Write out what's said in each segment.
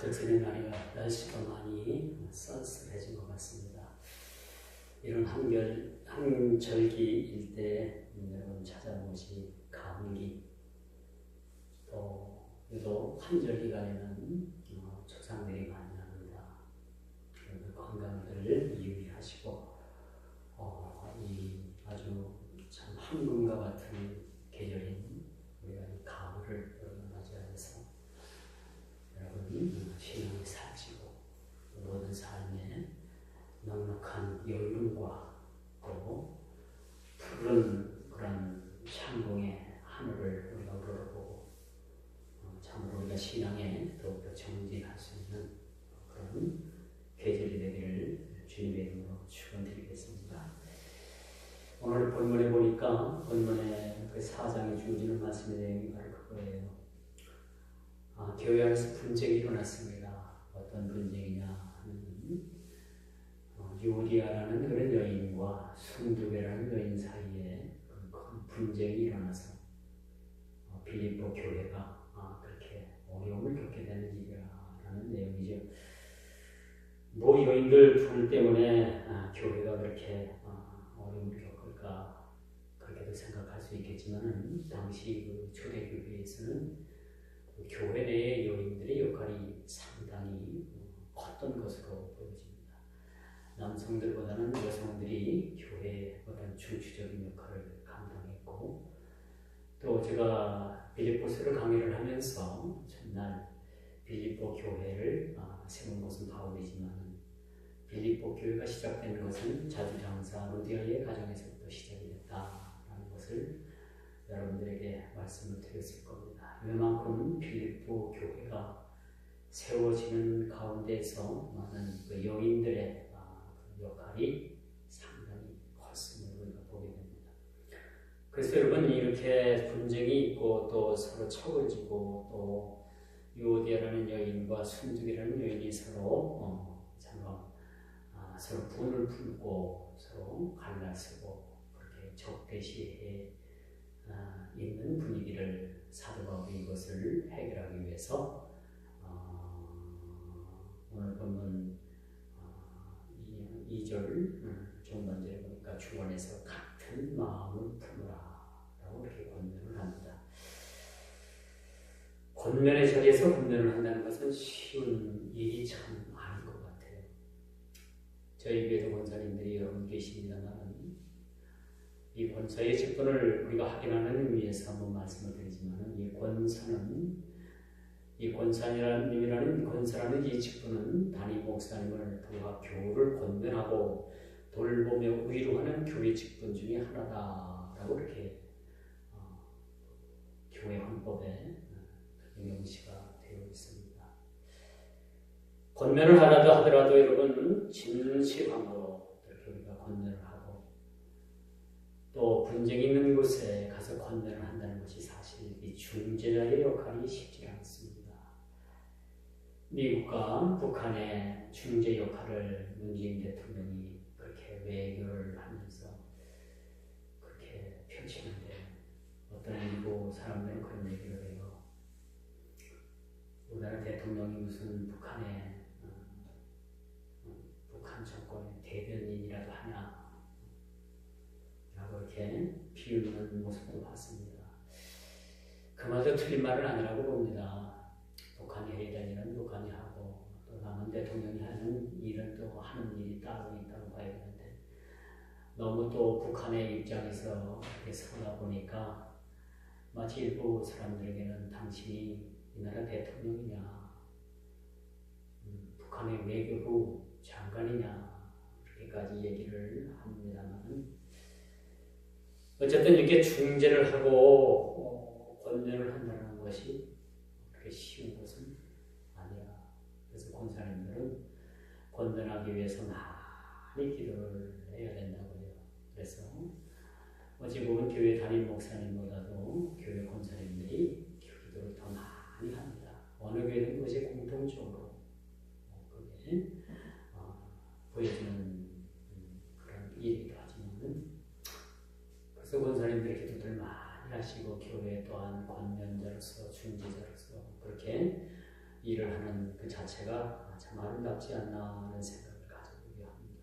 가족들의 나이가 날씨가 많이 쌀쌀해진 것 같습니다. 이런 한절기일 때 여러분 찾아온 것이 감기, 또 유독 한절기가 되면 조상들이 많이 납니다. 건강들 유의하시고 이 아주 참 황금과 같은 계절인 우리가 이 가을을 맞이하면서 여러분 신앙이 살찌고 모든 삶에 넉넉한 여유와 또 푸른 그런 창공의 하늘을 우리가 우러러보고 참으로 우리가 신앙에 더욱더 정진할 수 있는 그런 계절이 되기를 주님의 이름으로 축원드리겠습니다. 오늘 본문에 보니까 본문의 그 4장에 주어지는 말씀의 내용이 바로 그거예요. 교회 안에서 분쟁이 일어났습니다. 어떤 분쟁이냐 하면 유디아라는 그런 여인과 순두개라는 여인 사이에 큰 분쟁이 일어나서 빌립보 교회가 그렇게 어려움을 겪게 되는 일이라는 내용이죠. 뭐 여인들 둘 때문에 교회가 그렇게 어려움을 겪을까 그렇게도 생각할 수 있겠지만 당시 그 초대교회에서는 교회 내의 여인들의 역할이 상당히 컸던 것으로 보여집니다. 남성들보다는 여성들이 교회의 어떤 중추적인 역할을 감당했고, 또 제가 빌립보서를 강의를 하면서 첫날 빌립보 교회를 세운 것은 바울이지만 빌립보 교회가 시작되는 것은 자주장사 루디아의 가정에서부터 시작이 됐다라는 것을 여러분들에게 말씀을 드렸을 겁니다. 이만큼 빌립보 교회가 세워지는 가운데서 많은 그 여인들의 역할이 상당히 컸음을 우리가 보게 됩니다. 그래서 여러분 이렇게 분쟁이 있고 또 서로 쳐울지고 또 유오디아라는 여인과 순두기라는 여인이 서로 서로 분을 품고 서로 갈라서고 그렇게 적대시해 있는 분위기를 사도 바울이 이것을 해결하기 위해서 오늘 본문 2절 중반절에 보니까 주원에서 같은 마음을 품으라 라고 이렇게 권면을 합니다. 권면의 자리에서 권면을 한다는 것은 쉬운 일이 참 아닌 것 같아요. 저희 교회도 권사님들이 여러분 계십니다만 이 권사의 직분을 우리가 확인하는 의미에서 한번 말씀을 드리지만 이 권사는 이 권사님이라는 권사라는 이 직분은 담임 목사님을 통해 교우를 권면하고 돌보며 위로하는 교회 직분 중에 하나다라고 이렇게 교회 헌법에 명시가 되어 있습니다. 권면을 하더라도 여러분 진실함으로 이렇게 우리가 권면을 하고 또 분쟁이 있는 곳에 가서 권면을 한다는 것이 사실 이 중재자의 역할이 쉽지 않습니다. 미국과 북한의 중재 역할을 문재인 대통령이 그렇게 외교를 하면서 그렇게 펼치는데 어떤 일부 사람들은 그런 얘기를 해요. 우리나라 대통령이 무슨 북한 정권의 대변인이라도 하냐 라고 이렇게 비웃는 모습도 봤습니다. 그마저 틀린 말은 아니라고 봅니다. 북한이 해야 될 일은 북한이 하고 또 남은 대통령이 하는 일은 또 하는 일이 따로 있다고 봐야 되는데 너무 또 북한의 입장에서 이렇게 서다 보니까 마치 일부 사람들에게는 당신이 이 나라 대통령이냐 북한의 외교부 장관이냐 그렇게까지 얘기를 합니다만 어쨌든 이렇게 중재를 하고 권면을 한다는 것이 그렇게 쉬운 것은 아니야. 그래서 권사님들은 권면하기 위해서 많이 기도를 해야 된다고요. 그래서 어찌 보면 교회 담임 목사님보다도 교회 권사님들이 기도를 더 많이 합니다. 어느 교회든 그것이 공통적으로 그게 보여지는 그런 일이기도 하지만 그래서 권사님들의 기도를 많이 하시고 교회 또한 권면자로서 중재자로서 그렇게 일을 하는 그 자체가 참 아름답지 않나 하는 생각을 가져보게 합니다.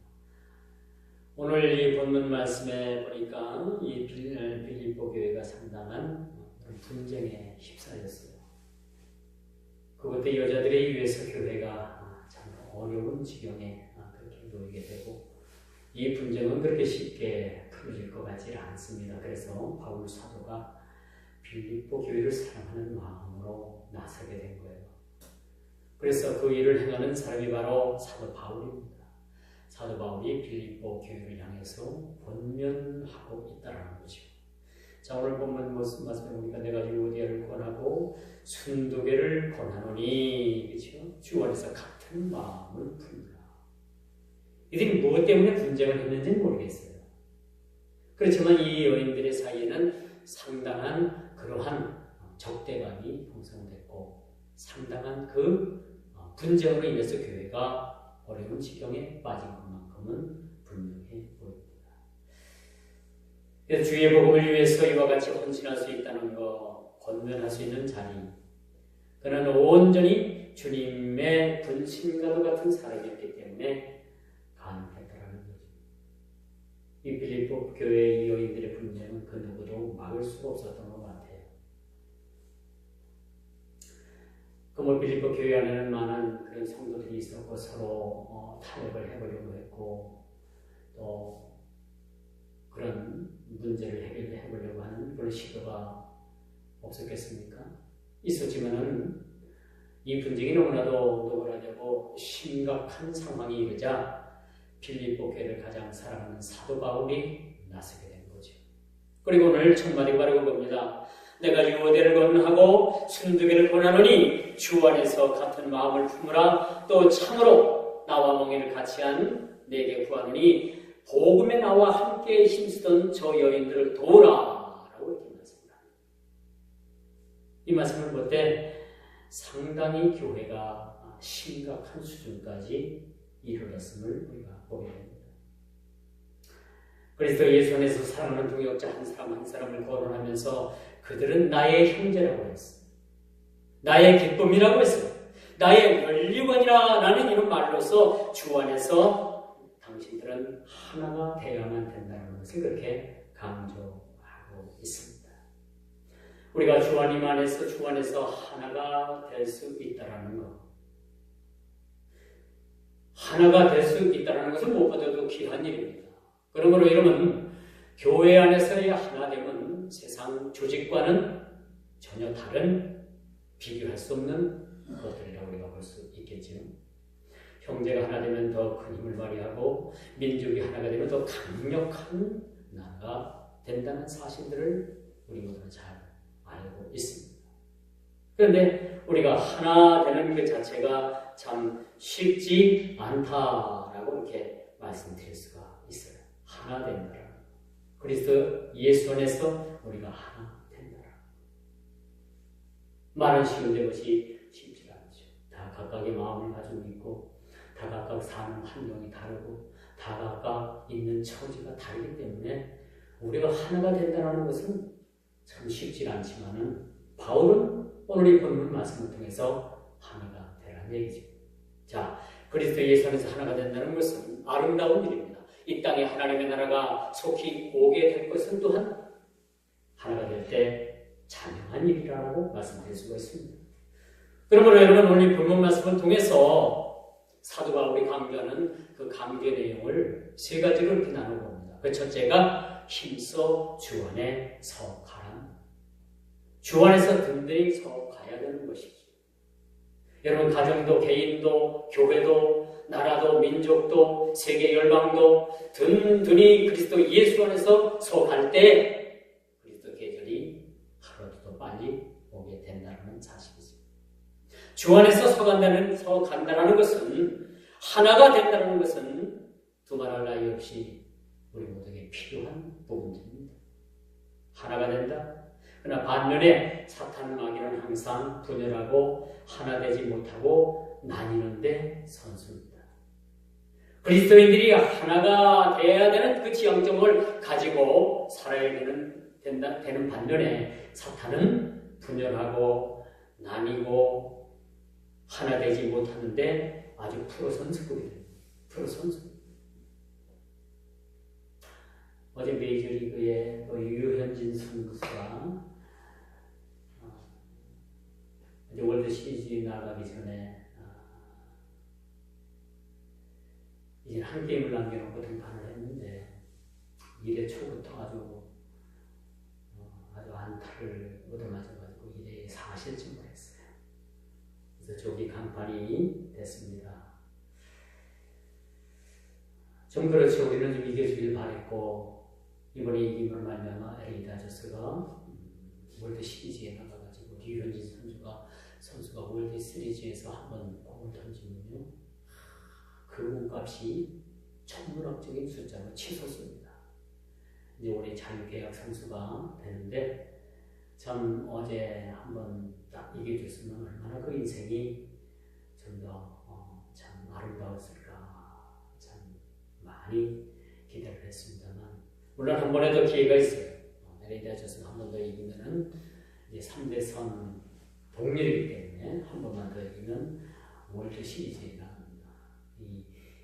오늘 이 본문 말씀에 보니까 이 빌립보 교회가 상당한 분쟁에 휩싸였어요. 그것도 여자들에 의해서 교회가 참 어려운 지경에 그렇게 놓이게 되고, 이 분쟁은 그렇게 쉽게 풀어질 것 같지 않습니다. 그래서 바울 사도가 빌립보 교회를 사랑하는 마음으로 나서게 된 거예요. 그래서 그 일을 행하는 사람이 바로 사도 바울입니다. 사도 바울이 빌립보 교회를 향해서 권면하고 있다는 거죠. 자, 오늘 본문 말씀에 보니까 내가 유오디아를 권하고 순두개를 권하노니, 그렇죠? 주 안에서 같은 마음을 품으라. 이들이 무엇 때문에 분쟁을 했는지는 모르겠어요. 그렇지만 이 여인들의 사이에는 상당한 그러한 적대감이 형성됐고, 상당한 그 분쟁으로 인해서 교회가 어려운 지경에 빠진 것만큼은 분명해 보입니다. 그래서 주의 복음을 위해서 이와 같이 헌신할 수 있다는 것, 권면할 수 있는 자리, 그는 온전히 주님의 분신과도 같은 사람이었기 때문에 가능했다라는 거죠. 이 빌립보 교회의 이 여인들의 분쟁은 그 누구도 막을 수가 없었던 것 같아요. 그 빌립보 교회 안에는 많은 그런 성도들이 있었고, 서로 타협을 해보려고 했고, 또 그런 문제를 해결해 보려고 하는 그런 시도가 없었겠습니까? 있었지만은 이 분쟁이 너무나도 노골화되고 심각한 상황이 이르자 빌립보 교회를 가장 사랑하는 사도 바울이 나서게 된 거죠. 그리고 오늘 첫 마디가 바로 그겁니다. 내가 유오디아를 권하고 순두개를 권하노니 주 안에서 같은 마음을 품으라. 또 참으로 나와 멍에를 같이 한 내게 구하노니 복음에 나와 함께 힘쓰던 저 여인들을 도우라 라고 이렇게 말씀합니다. 이 말씀을 볼 때 상당히 교회가 심각한 수준까지 이르렀음을 우리가 보게 됩니다. 그리스도 예수 안에서 사랑하는 동역자 한 사람 한 사람을 거론하면서 그들은 나의 형제라고 했어요. 나의 기쁨이라고 했어요. 나의 면류관이라 라는 이런 말로서 주 안에서 당신들은 하나가 되어야만 된다는 것을 그렇게 강조하고 있습니다. 우리가 주 안에서 하나가 될 수 있다는 것, 하나가 될 수 있다는 것은 무엇보다도 귀한 일입니다. 그러므로 여러분, 교회 안에서의 하나됨은 세상 조직과는 전혀 다른, 비교할 수 없는 것들이라고 우리가 볼 수 있겠지요. 형제가 하나 되면 더 큰 힘을 발휘하고 민족이 하나가 되면 더 강력한 나라가 된다는 사실들을 우리 모두는 잘 알고 있습니다. 그런데 우리가 하나 되는 그 자체가 참 쉽지 않다라고 이렇게 말씀드릴 수가 있어요. 하나 된다. 그리스도 예수 안에서 우리가 하나 된다. 말은 쉬운데 것이 쉽지 않죠. 다 각각의 마음을 가지고 있고, 다 각각 사는 환경이 다르고, 다 각각 있는 처지가 다르기 때문에 우리가 하나가 된다는 것은 참 쉽지 않지만은, 바울은 오늘 이 본문 말씀을 통해서 하나가 되라는 얘기죠. 자, 그리스도 예수 안에서 하나가 된다는 것은 아름다운 일입니다. 이 땅에 하나님의 나라가 속히 오게 될 것은 또한 하나가 될 때 자명한 일이라고 말씀드릴 수가 있습니다. 그러므로 여러분, 오늘 이 본문 말씀을 통해서 사도 바울이 강조하는 그 강조의 내용을 세 가지로 이렇게 나눠봅니다. 그 첫째가 힘써 주 안에 서 가라. 주 안에서 든든히 서 가야 되는 것이죠. 여러분, 가정도, 개인도, 교회도, 나라도, 민족도, 세계 열방도 든든히 그리스도 예수 안에서 서 갈 때 그리스도 계절이 하루라도 더 빨리 오게 된다는 사실이죠. 주 안에서 서 간다는 것은, 하나가 된다는 것은 두말할 나위 없이 우리 모두에게 필요한 부분입니다. 하나가 된다. 그러나 반면에 사탄 마귀는 항상 분열하고 하나 되지 못하고 나뉘는데 선수입니다. 그리스도인들이 하나가 되어야 되는 그 지향점을 가지고 살아야 되는 반면에 사탄은 분열하고 나뉘고 하나 되지 못하는데 아주 프로 선수급이 됩니다. 프로 선수. 어제 메이저리그의 유현진 선수가 이제 월드 시리즈 나가기 전에 이제 한 게임을 남겨놓고 등판을 했는데 1회 초부터 아주 안타를 얻어맞아가지고 1회에 4실점을 했어요. 그래서 조기 강판이 됐습니다. 좀 그렇죠. 우리는 좀 이겨주길 바랬고 이번에 이김으로 말미암아 LA 다저스가 월드 시리즈에 나가가지고 류현진 선수가 월드 시리즈에서 한번 공을 던지면요, 그 몸값이 천문학적인 숫자로 치솟습니다. 이제 올해 자유계약 선수가 되는데 참 어제 한번 딱 이겨줬으면 얼마나 그 인생이 좀 더 참 아름다웠을까 참 많이 기대를 했습니다만, 물론 한 번에 더 기회가 있어요. LA 다저스가 한 번 더 이기면은 이제 3대선 동률이기 때문에 한 번만 더 이기면 월드 시리즈에 나갑니다. 이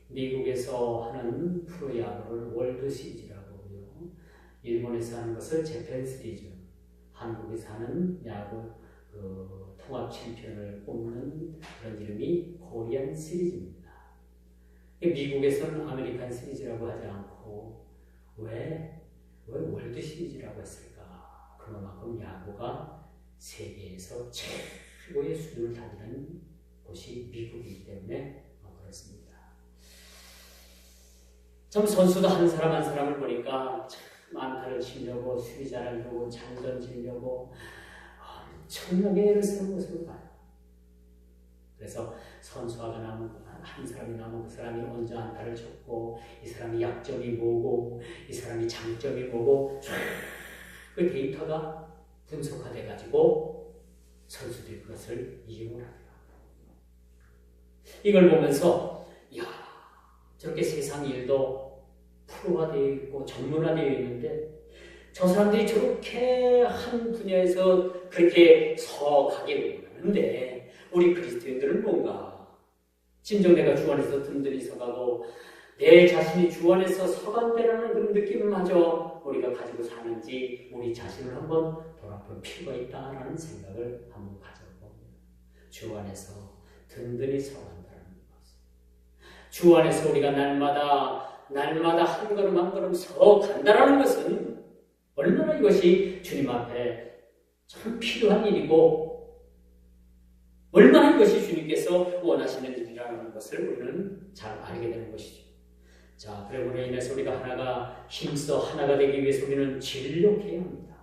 미국에서 하는 프로야구를 월드 시리즈라고 하고요. 일본에서 하는 것을 재팬 시리즈, 한국에서 하는 야구 통합 챔피언을 뽑는 그런 이름이 코리안 시리즈입니다. 미국에서는 아메리칸 시리즈라고 하지 않고 왜 월드 시리즈라고 했을까? 그만큼 야구가 세계에서 최고의 수준을 다니는 곳이 미국이기 때문에 그렇습니다. 참 선수도 한 사람 한 사람을 보니까 참 안타를 치려고 수비 잘하려고 잘 던지려고 엄청나게 애를 쓰는 모습을 봐요. 그래서 선수가 한 사람이 남은 그 사람이 먼저 안타를 쳤고, 이 사람이 약점이 뭐고, 이 사람이 장점이 뭐고, 그 데이터가 분석화돼 가지고 선수들이 그것을 이용을 하더라고요. 이걸 보면서 야, 저렇게 세상 일도 프로화되어 있고 전문화되어 있는데 저 사람들이 저렇게 한 분야에서 그렇게 서가게 원하는데 우리 그리스도인들은 뭔가 진정 내가 주 안에서 든든히 서가고 내 자신이 주 안에서 서간다라는 그런 느낌마저 우리가 가지고 사는지 우리 자신을 한번 돌아볼 필요가 있다라는 생각을 한번 가져봅니다. 주 안에서 든든히 서간다는 것. 주 안에서 우리가 날마다 한 걸음 한 걸음 서간다라는 것은 얼마나 이것이 주님 앞에 참 필요한 일이고 얼마나 이것이 주님께서 원하시는 일이라는 것을 우리는 잘 알게 되는 것이죠. 자, 그러므로 인해서 우리가 하나가 힘써 하나가 되기 위해서 우리는 진력해야 합니다.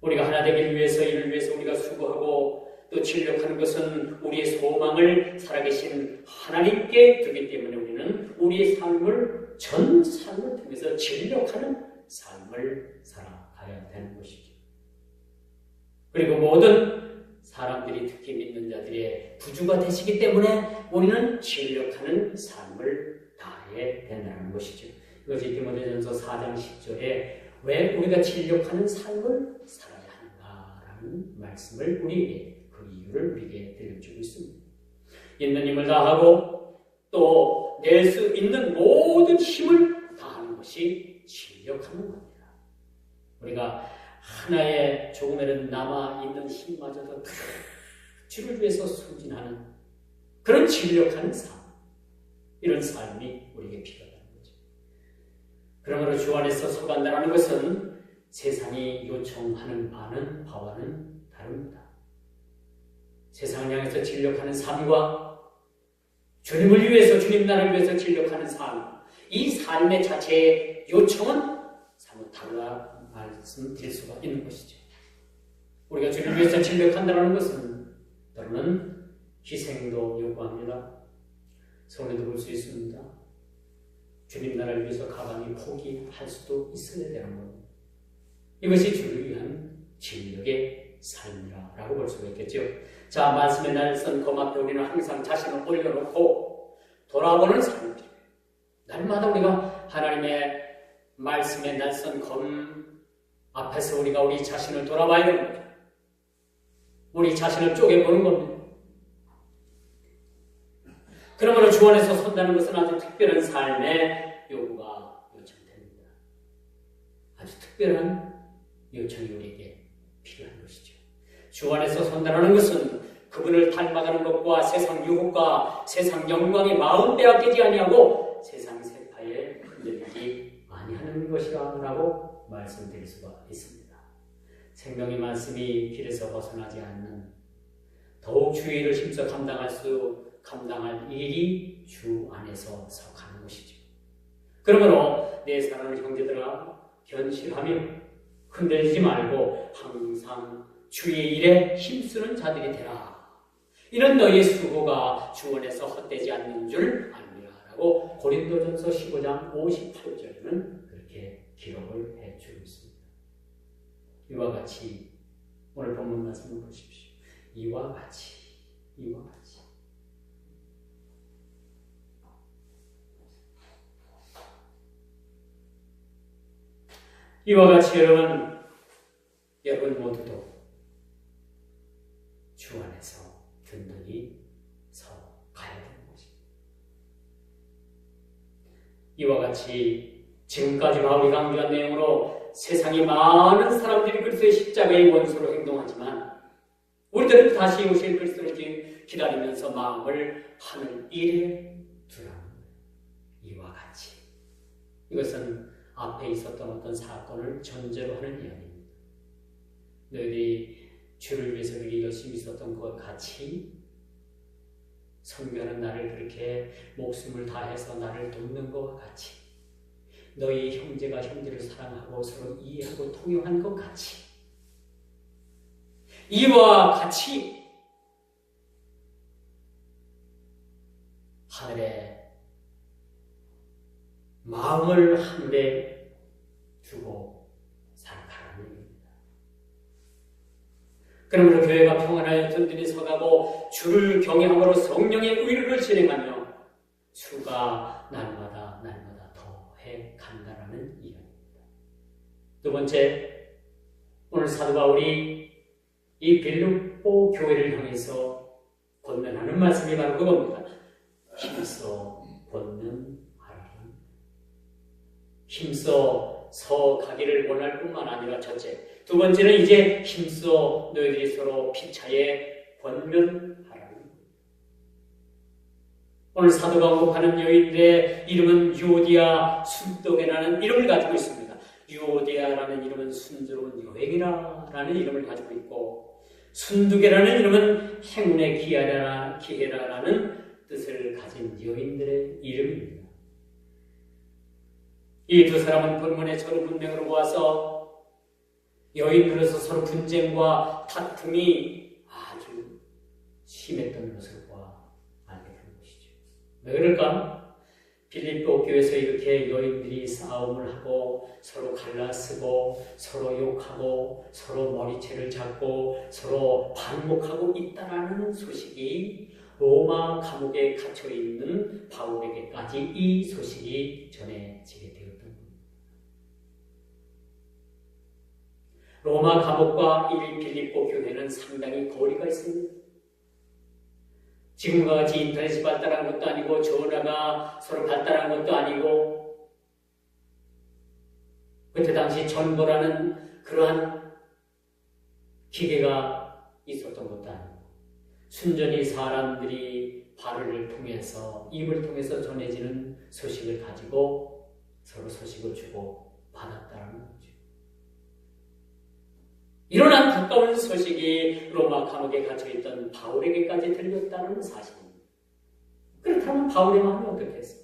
우리가 하나 되기 위해서 이를 위해서 우리가 수고하고 또 진력하는 것은 우리의 소망을 살아계신 하나님께 두기 때문에 우리는 우리의 삶을 전 삶을 통해서 진력하는 삶을 살아가야 되는 것이죠. 그리고 모든 사람들이 특히 믿는 자들의 구주가 되시기 때문에 우리는 진력하는 삶을 다해야 된다는 것이죠. 이것이 디모데전서 4장 10절에 왜 우리가 진력하는 삶을 살아야 하는가라는 말씀을 우리에게 그 이유를 우리에게 들려주고 있습니다. 있는 힘을 다하고 또 낼 수 있는 모든 힘을 다하는 것이 진력하는 겁니다. 우리가 하나의 조금이라도 남아있는 힘마저도 주를 위해서 소진하는 그런 진력하는 삶, 이런 삶이 우리에게 필요하다는 거죠. 그러므로 주 안에서 서간다는 것은 세상이 요청하는 바와는 다릅니다. 세상을 향해서 진력하는 삶과 주님을 위해서, 주님 나라를 위해서 진력하는 삶, 이 삶의 자체의 요청은 사뭇 달라 말씀드릴 수가 있는 것이죠. 우리가 주님을 위해서 진력한다는 것은 때로는 희생도 요구합니다. 손해도 볼 수 있습니다. 주님 나라를 위해서 가방이 포기할 수도 있어야 되는 겁니다. 이것이 주를 위한 진력의 삶이라고 볼 수가 있겠죠. 자, 말씀의 날선 검 앞에 우리는 항상 자신을 올려놓고 돌아보는 삶입니다. 날마다 우리가 하나님의 말씀의 날선 검 앞에서 우리가 우리 자신을 돌아봐야 되는 거죠. 우리 자신을 쪼개보는 겁니다. 그러므로 주 안에서 선다는 것은 아주 특별한 삶의 요청됩니다. 아주 특별한 요청이 우리에게 필요한 것이죠. 주 안에서 선다는 것은 그분을 닮아가는 것과 세상 유혹과 세상 영광의 마음 빼앗기지 아니하고 세상 세파에 흔들리지 아니하는 것이라고 말씀드릴 수가 있습니다. 생명의 말씀이 길에서 벗어나지 않는 더욱 주의를 힘써 감당할 일이 주 안에서 속하는 것이죠. 그러므로 내 사랑하는 형제들아 견실하며 흔들리지 말고 항상 주의 일에 힘쓰는 자들이 되라. 이런 너희의 수고가 주 안에서 헛되지 않는 줄 알미라라고 고린도전서 15장 58절에는 그렇게 기록을 해주고 있습니다. 이와 같이 오늘 본문 말씀을 보십시오. 이와 같이 여러분 모두도 주 안에서 든든히 서 가야 되는 것입니다. 이와 같이 지금까지 바울이 강조한 내용으로 세상의 많은 사람들이 그리스도의 십자가의 원수로 행동하지만 우리들은 다시 오실 그리스도를 기다리면서 마음을 하늘 일에 두라는 거예요. 이와 같이. 이것은 앞에 있었던 어떤 사건을 전제로 하는 이야기입니다. 너희들이 주를 위해서 그렇게 열심히 있었던 것과 같이 선교하는 나를 그렇게 목숨을 다해서 나를 돕는 것과 같이 너희 형제가 형제를 사랑하고 서로 이해하고 통용한 것 같이 이와 같이 마음을 하늘에 두고 살아가라는 얘기입니다. 그러므로 교회가 평안하여 든든히 서가고 주를 경외함으로 성령의 의를 진행하며 수가 날마다 더해 간다라는 이야기입니다. 두 번째, 오늘 사도 바울이 이 빌립보 교회를 향해서 권면하는 말씀이 바로 그겁니다. 힘써 권면하라. 힘써 서 가기를 원할 뿐만 아니라 첫째, 두 번째는 이제 힘써 너희들이 서로 피차에 권면하라. 오늘 사도가 언급하는 여인들의 이름은 유오디아 순덕이라는 이름을 가지고 있습니다. 유오디아라는 이름은 순조로운 여행이라는 이름을 가지고 있고 순두개라는 이름은 행운의 기회라는 뜻을 가진 여인들의 이름입니다. 이 두 사람은 본문의 서로 문맥으로 보아서 여인으로서 서로 분쟁과 다툼이 아주 심했던 것을 알게 되는 것이죠. 왜 그럴까? 빌립보 교회에서 이렇게 여인들이 싸움을 하고 서로 갈라쓰고 서로 욕하고 서로 머리채를 잡고 서로 반목하고 있다라는 소식이 로마 감옥에 갇혀있는 바울에게까지 이 소식이 전해지게 되었던 겁니다. 로마 감옥과 이 빌립보 교회는 상당히 거리가 있습니다. 지금과 같이 인터넷이 발달한 것도 아니고 전화가 서로 발달한 것도 아니고 그때 당시 전보라는 그러한 기계가 있었던 것도 아니고 순전히 사람들이 발을 통해서 입을 통해서 전해지는 소식을 가지고 서로 소식을 주고 받았다는 거죠. 이러한 가까운 소식이 로마 감옥에 갇혀있던 바울에게까지 들렸다는 사실입니다. 그렇다면 바울의 마음이 어떻겠어요?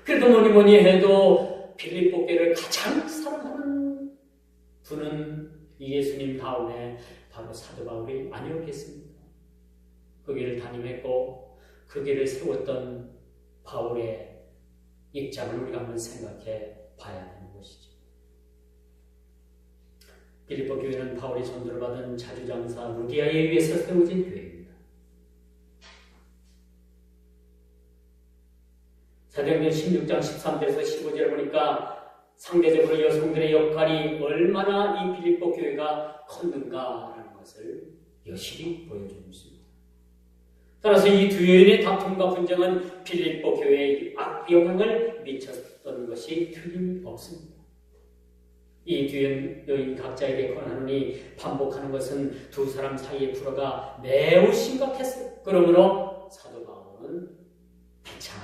그래도 뭐니 해도 빌립보 교회를 가장 사랑하는 분은 예수님 다음에 바로 사도 바울이 아니었겠습니까? 그 길을 담임했고 그 길을 세웠던 바울의 입장을 우리가 한번 생각해 봐야 되는 것이죠. 빌립보 교회는 바울이 전도를 받은 자주장사 루디아에 의해서 세워진 교회입니다. 사도행전 16장 13절에서 15절을 보니까 상대적으로 여성들의 역할이 얼마나 이 빌립보 교회가 컸는가라는 것을 여실히 보여주고 있습니다. 따라서 이 두 여인의 다툼과 분쟁은 빌립보 교회에 악영향을 미쳤던 것이 틀림없습니다. 이 두 여인 각자에게 권하노니 반복하는 것은 두 사람 사이의 불화가 매우 심각했어요. 그러므로 사도 바울은 피차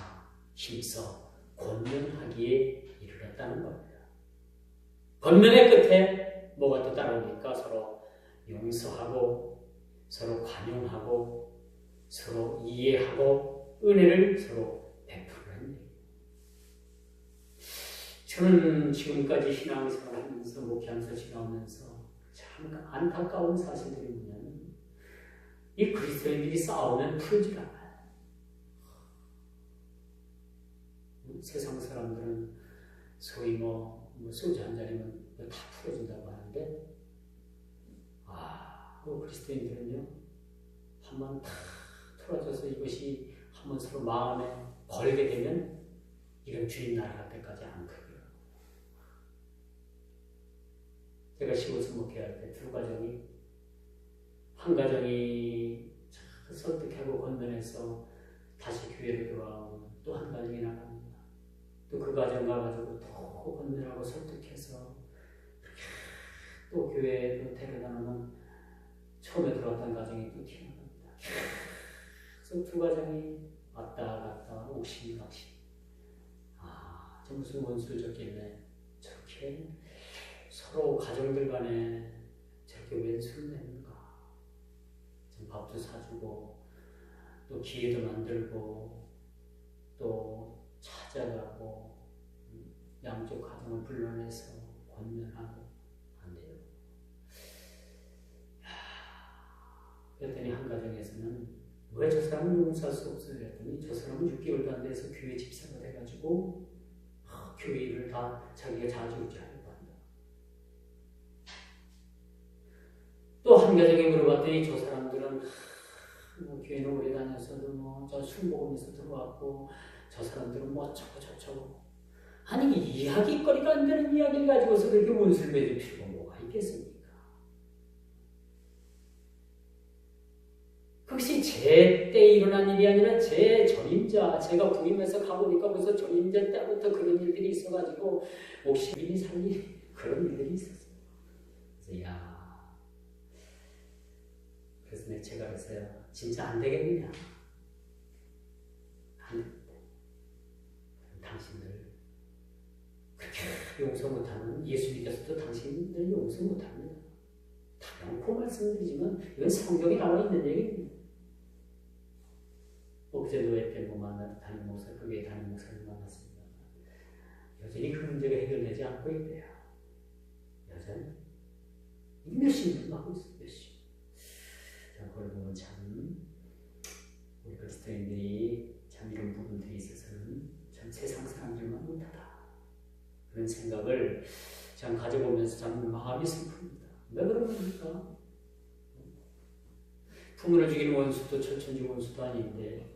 힘써 권면하기에 이르렀다는 겁니다. 권면의 끝에 뭐가 또 따라오니까 서로 용서하고 서로 관용하고 서로 이해하고 은혜를 서로 베푸는. 저는 지금까지 신앙생활을 하면서 목회하면서 지나오면서 참 안타까운 사실들이 뭐냐면 이 그리스도인들이 싸우면 풀질 않아요. 세상 사람들은 소위 소주 한 잔이면 다 풀어준다고 하는데 그 그리스도인들은요 한번 다 틀어져서 이것이 한번 서로 마음에 걸게 되면 이런 주님 날아갈 때까지 안 크고요. 제가 시골에서 목회할 때 두 가정이 한 가정이 설득하고 건면해서 다시 교회로 돌아오면 또 한 가정이 나갑니다. 또 그 가정 가가지고 또 건면하고 설득해서 또 교회로 데려다 놓으면 처음에 들어왔던 가정이 또 튀어나갑니다. 그래서 두 가정이 왔다 갔다 옥신각신. 저 무슨 원수를 졌길래 저렇게 서로 가정들 간에 저렇게 왼수를 냈는가. 밥도 사주고 또 기회도 만들고 또 찾아가고 양쪽 가정을 불러내서 권면하고 안 돼요. 그랬더니 한 가정에서는 왜 저 사람은 용서할 수 없어요? 그랬더니 저 사람은 6개월도 안 돼서 교회 집사가 돼가지고 교회 일을 다 자기가 자주우지하려고 한다. 또 한 가정에 물어봤더니 저 사람들은 교회는 오래 다녔어도 저 술 먹으면서 들어왔고 저 사람들은 저쩌고 아니 이야기거리가 안 되는 이야기를 가지고서 그렇게 원수를 맺을 필요가 뭐가 있겠습니까? 그것이 제 때 일어난 일이 아니라 제 전임자, 제가 부임해서 가보니까 벌써 전임자 때부터 그런 일들이 있어가지고 옥신이 살린 그런 일들이 있었어요. 그래서 제가 그랬어요. 진짜 안 되겠느냐? 안 됩니다. 당신들 그렇게 용서 못하면 예수님께서도 당신들 용서 못합니다. 단연코 말씀드리지만 이건 성경에 나와 있는 얘기입니다. 엊그제도 에펜 만난 담임 목사, 그 외에 담임 목사님 만났습니다. 여전히 그 문제가 해결되지 않고 있대요. 여전히 몇십 년 하고 있어요. 몇십. 그걸 보면 참 우리 그리스도인들이 참 이런 부분들이 있어서는 참 세상 사람들만 못하다 그런 생각을 참 가져보면서 참 마음이 슬픕니다. 왜 그런 겁니까? 부모를 죽이는 원수도 천천지 원수도 아닌데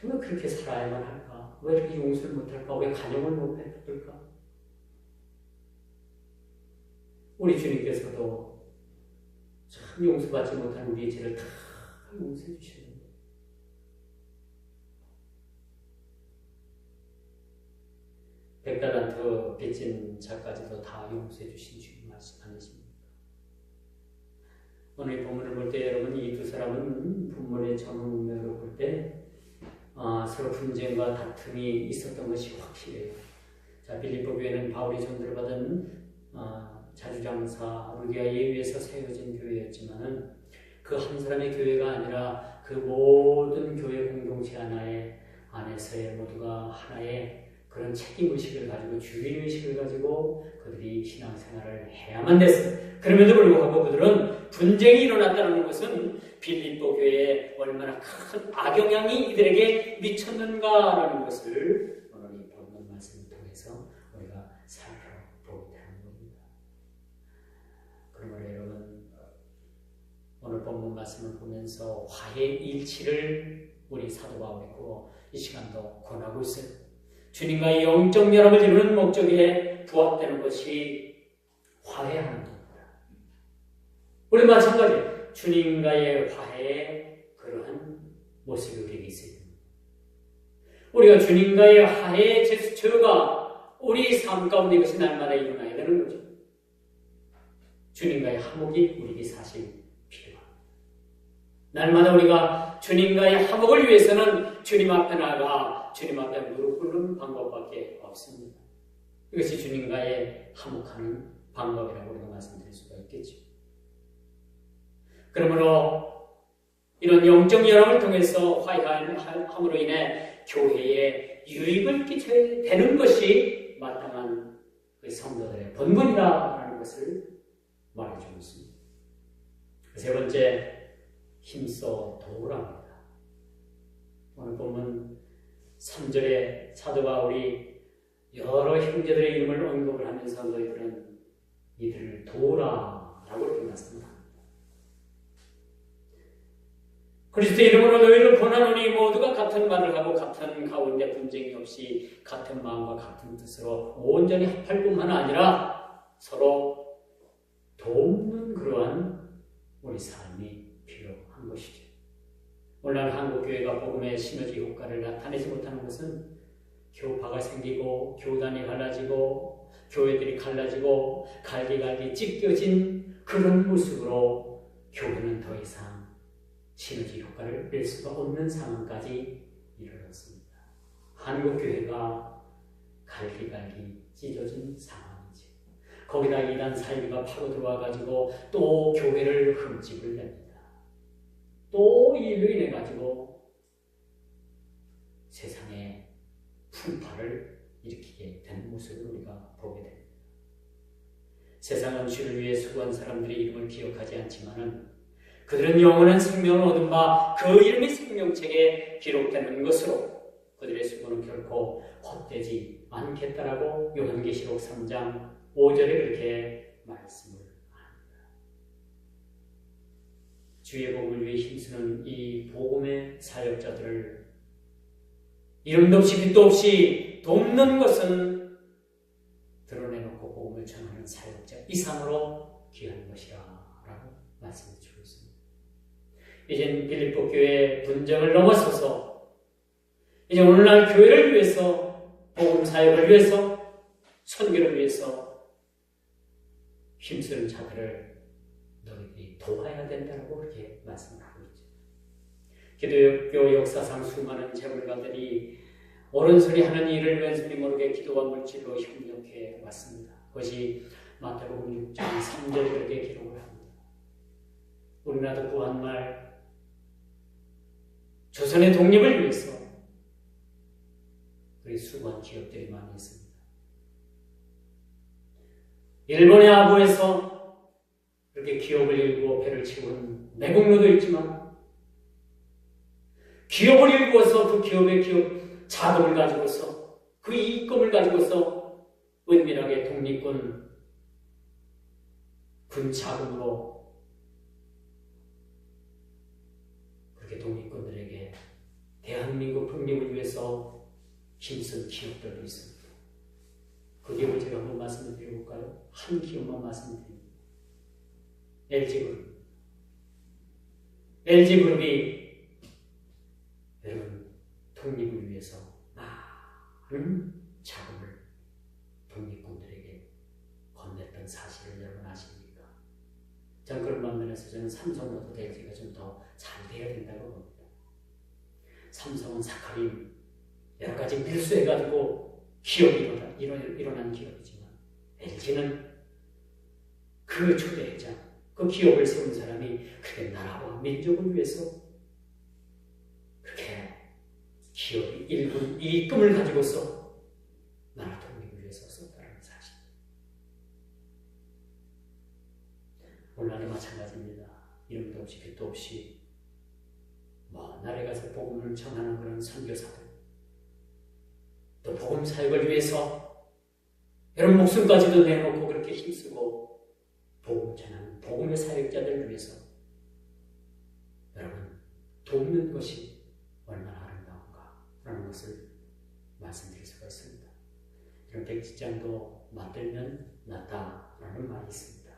왜 그렇게 살아야만 할까? 왜 이렇게 용서를 못할까? 왜 간용을 못 베풀까? 우리 주님께서도 참 용서받지 못한 우리의 죄를 다 용서해 주시는데 백달란트 빚진 자까지도 다 용서해 주신 주님 말씀 아니십니까? 오늘 이 본문을 볼 때 여러분 이 두 사람은 본문의 전문맥으로 볼 때 서로 분쟁과 다툼이 있었던 것이 확실해요. 자, 빌립보 교회는 바울이 전도를 받은 자주장사 루디아에 의해서 세워진 교회였지만은 그 한 사람의 교회가 아니라 그 모든 교회 공동체 안에서의 모두가 하나의 그런 책임의식을 가지고 주인의식을 가지고 그들이 신앙생활을 해야만 됐어요. 그럼에도 불구하고 그들은 분쟁이 일어났다는 것은 빌립보 교회에 얼마나 큰 악영향이 이들에게 미쳤는가라는 것을 오늘 이 본문 말씀을 통해서 우리가 살펴보게 하는 겁니다. 그러므로 여러분 오늘 본문 말씀을 보면서 화해 일치를 우리 사도 바울이고 이 시간도 권하고 있어요. 주님과의 영적 연합을 이루는 목적에 부합되는 것이 화해하는 겁니다. 우리 마찬가지 주님과의 화해에 그러한 모습이 우리에게 있어야 됩니다. 우리가 주님과의 화해 제스처가 우리 삶 가운데 이것이 날마다 일어나야 되는 거죠. 주님과의 화목이 우리에게 사실 필요합니다. 날마다 우리가 주님과의 화목을 위해서는 주님 앞에 나가 주님 앞에 무릎 꿇는 방법밖에 없습니다. 이것이 주님과의 화목하는 방법이라고 우리가 말씀드릴 수가 있겠죠. 그러므로 이런 영적 연합을 통해서 화해함으로 인해 교회에 유익을 끼쳐야 되는 것이 마땅한 그 성도들의 본분이라는 것을 말해주고 있습니다. 세 번째, 힘써 도우랍니다. 오늘 보면 3절에 사도 바울이 여러 형제들의 이름을 언급을 하면서 너희들은 이들을 도우라라고 이렇게 말씀합니다. 그리스도 이름으로 너희를 권하노니 모두가 같은 말을 하고 같은 가운데 분쟁이 없이 같은 마음과 같은 뜻으로 온전히 합할 뿐만 아니라 서로 돕는 그러한 우리 삶이 필요한 것이죠. 오늘날 한국교회가 복음의 시너지 효과를 나타내지 못하는 것은 교파가 생기고 교단이 갈라지고 교회들이 갈라지고 갈기갈기 찢겨진 그런 모습으로 교회는 더 이상 시너지 효과를 낼 수가 없는 상황까지 이르렀습니다. 한국교회가 갈기갈기 찢어진 상황이지. 거기다 이단 사이비가 파고 들어와가지고 또 교회를 흠집을 냅니다. 또 이로 인해 가지고 세상에 풍파를 일으키게 되는 모습을 우리가 보게 됩니다. 세상은 주를 위해 수고한 사람들의 이름을 기억하지 않지만은 그들은 영원한 생명을 얻은 바 그 이름이 생명책에 기록되는 것으로 그들의 수고는 결코 헛되지 않겠다라고 요한계시록 3장 5절에 그렇게 말씀을 합니다. 주의 복음을 위해 힘쓰는 이 복음의 사역자들을 이름도 없이 빛도 없이 돕는 것은 드러내놓고 복음을 전하는 사역자 이상으로 귀한 것이라 라고 말씀해 주고 있습니다. 이젠 빌립보 교회의 분쟁을 넘어서서 이제 오늘날 교회를 위해서 복음 사역을 위해서 선교를 위해서 힘쓰는 자들을 너희들이 도와야 된다고 그렇게 말씀하고 있죠. 기독교 역사상 수많은 재물가들이 오른손이 하는 일을 왼손이 모르게 기도와 물질로 협력해 왔습니다. 그것이 마태복음 6장 3절에 그렇게 기록을 합니다. 우리나라도 구한말 조선의 독립을 위해서 우리 수고한 기업들이 많이 있습니다. 일본의 아부에서 그렇게 기업을 일구어 배를 채운 내국노도 있지만 기업을 일구어서 그 기업의 자금을 가지고서 그 이익금을 가지고서 은밀하게 독립군 군 자금으로 그렇게 독립군들에게 대한민국 독립을 위해서 힘쓴 기업들도 있습니다. 그 기업을 제가 한번 말씀을 드려볼까요? 한 기업만 말씀드립니다. LG그룹. LG그룹이 여러분 독립을 위해서 많은 자금을 독립군들에게 건넸던 사실을 여러분 아십니까? 저는 그런 방면에서 저는 삼성보다 LG가 좀 더 잘 돼야 된다고 봅니다. 삼성은 사카린 여러 가지 밀수해가지고 기업이 일어난 기업이지만 LG는 그 초대회장, 그 기업을 세운 사람이 그렇게 나라와 민족을 위해서 그렇게 기업이 일군 이익금을 가지고서 나라 독립을 위해서 썼다는 사실. 오늘날도 마찬가지입니다. 이름도 없이 빛도 없이 먼 나라에 가서 복음을 전하는 그런 선교사들, 또 복음 사역을 위해서 여러분 목숨까지도 내놓고 그렇게 힘쓰고 복음 전하는 복음의 사역자들을 위해서 여러분 돕는 것이 얼마나 아름다운가 라는 것을 말씀드릴 수가 있습니다. 이런 백지장도 맞들면 낫다라는 말이 있습니다.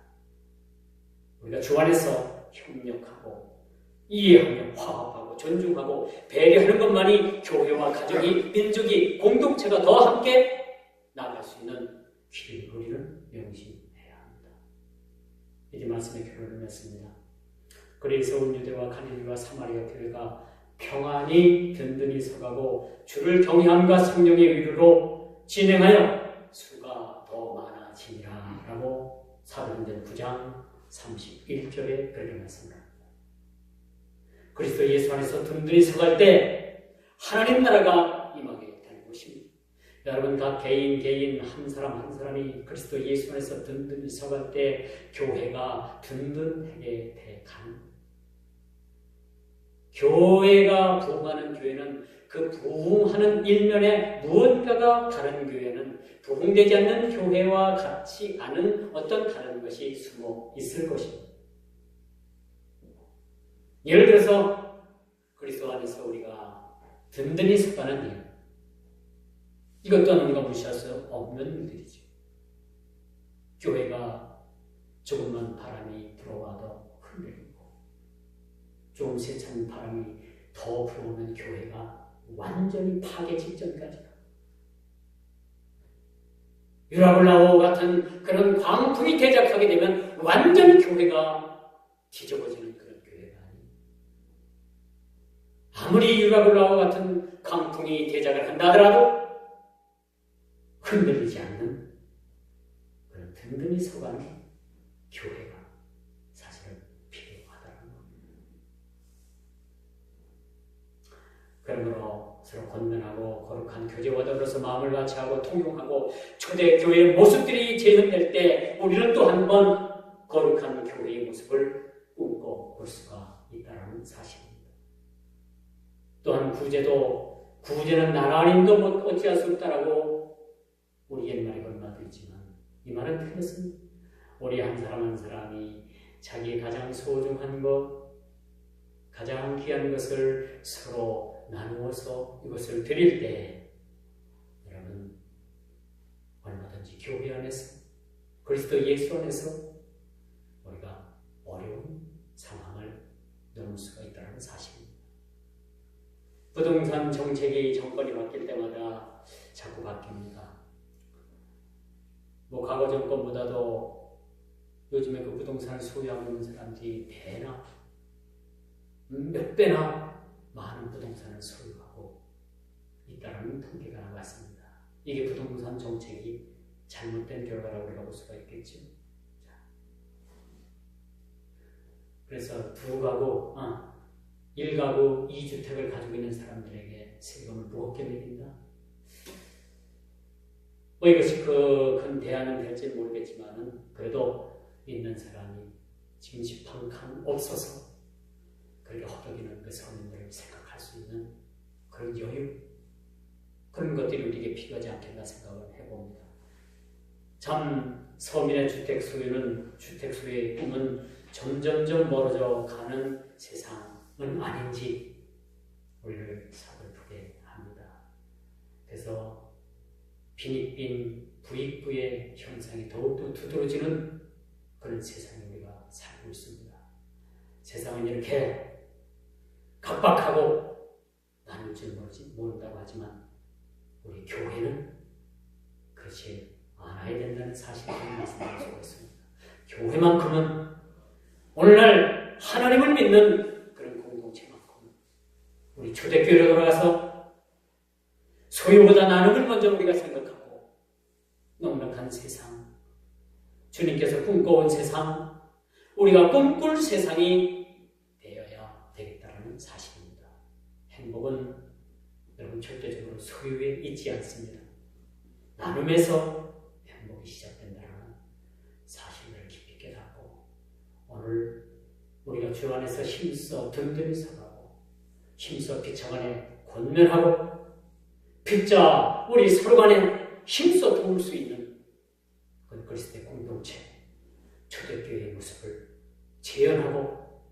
우리가 주 안에서 협력하고 이해하며 화합하고 존중하고 배려하는 것만이 교회와 가족이, 민족이, 공동체가 더 함께 나아갈 수 있는 길을 우리는 명심해야 합니다. 이제 말씀의 결론을 맺습니다. 그래서 온 유대와 갈릴리와 사마리아 교회가 평안히 든든히 서가고 주를 경외함과 성령의 의로 진행하여 수가 더 많아지니라 라고 사도행전 9장 31절에 그렇게 말씀합니다. 그리스도 예수 안에서 든든히 서갈 때 하나님 나라가 임하게 될 것입니다. 여러분 각 개인 한 사람 한 사람이 그리스도 예수 안에서 든든히 서갈 때 교회가 든든하게 돼가는, 교회가 부흥하는 교회는 그 부흥하는 일면에 무언가가 다른 교회는 부흥되지 않는 교회와 같지 않은 어떤 다른 것이 숨어 있을 것입니다. 예를 들어서 그리스도 안에서 우리가 든든히 서가는 일, 이것 또한 우리가 무시할 수 없는 일들이죠. 교회가 조금만 바람이 불어와도 흔들리고 조금 세찬 바람이 더 불어오면 교회가 완전히 파괴 직전까지 가요. 유라굴라오 같은 그런 광풍이 대작하게 되면 완전히 교회가 뒤집어지는 그런 교회가 아니에요. 아무리 유라굴라오 같은 광풍이 대작을 한다 하더라도 흔들리지 않는 그런 든든히 서가는 교회가 사실은 필요하다는 겁니다. 그러므로 서로 권면하고 거룩한 교제와 더불어서 마음을 같이하고 통용하고 초대교회의 모습들이 재현될 때 우리는 또 한 번 거룩한 교회의 모습을 꿈꿔볼 수가 있다는 사실입니다. 또한 구제는 나라 아님도 어찌할 수 없다라고 우리 옛말에 걸마도 있지만 이 말은 틀렸습니다. 우리 한 사람 한 사람이 자기의 가장 소중한 것, 가장 귀한 것을 서로 나누어서 이것을 드릴 때 여러분 얼마든지 교회 안에서 그리스도 예수 안에서 우리가 어려운 상황을 넘을 수가 있다는 사실입니다. 부동산 정책이 정권이 바뀔 때마다 자꾸 바뀝니다. 과거 정권보다도 요즘에 그 부동산을 소유하고 있는 사람들이 몇 배나 많은 부동산을 소유하고 있다는 통계가 나왔습니다. 이게 부동산 정책이 잘못된 결과라고 우리가 볼 수가 있겠죠. 그래서 1가구 2주택을 가지고 있는 사람들에게 세금을 무겁게 매긴다. 이것이 큰 대안은 될지 모르겠지만은 그래도 있는 사람이 징집한 없어서 그렇게 허덕이는 그 서민들을 생각할 수 있는 그런 여유, 그런 것들이 우리에게 필요하지 않겠나 생각을 해봅니다. 참 서민의 주택 소유의 꿈은 점점점 멀어져 가는 세상은 아닌지 우리를 서글프게 합니다. 그래서 빈익빈 부익부의 형상이 더욱더 두드러지는 그런 세상에 우리가 살고 있습니다. 세상은 이렇게 각박하고 나눌 줄 모른다고 하지만 우리 교회는 그렇지 않아야 된다는 사실을 말씀드릴 수가 있습니다. 교회만큼은 오늘날 하나님을 믿는 그런 공동체만큼 우리 초대교회로 돌아가서 소유보다 나눔을 먼저 우리가 생각하고 넉넉한 세상, 주님께서 꿈꿔온 세상, 우리가 꿈꿀 세상이 되어야 되겠다는 사실입니다. 행복은 여러분 절대적으로 소유에 있지 않습니다. 나눔에서 행복이 시작된다는 사실을 깊이 깨닫고 오늘 우리가 주 안에서 힘써 든든히 서가고 힘써 비참한에 권면하고 필자 우리 서로 간에 힘써 도울 수 있는 그 그리스도의 공동체, 초대교회의 모습을 재현하고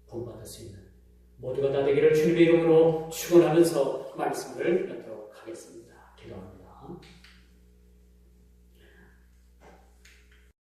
본받을 수 있는 모두가 다 되기를 주님의 이름으로 축원하면서 말씀을 맺도록 하겠습니다. 기도합니다.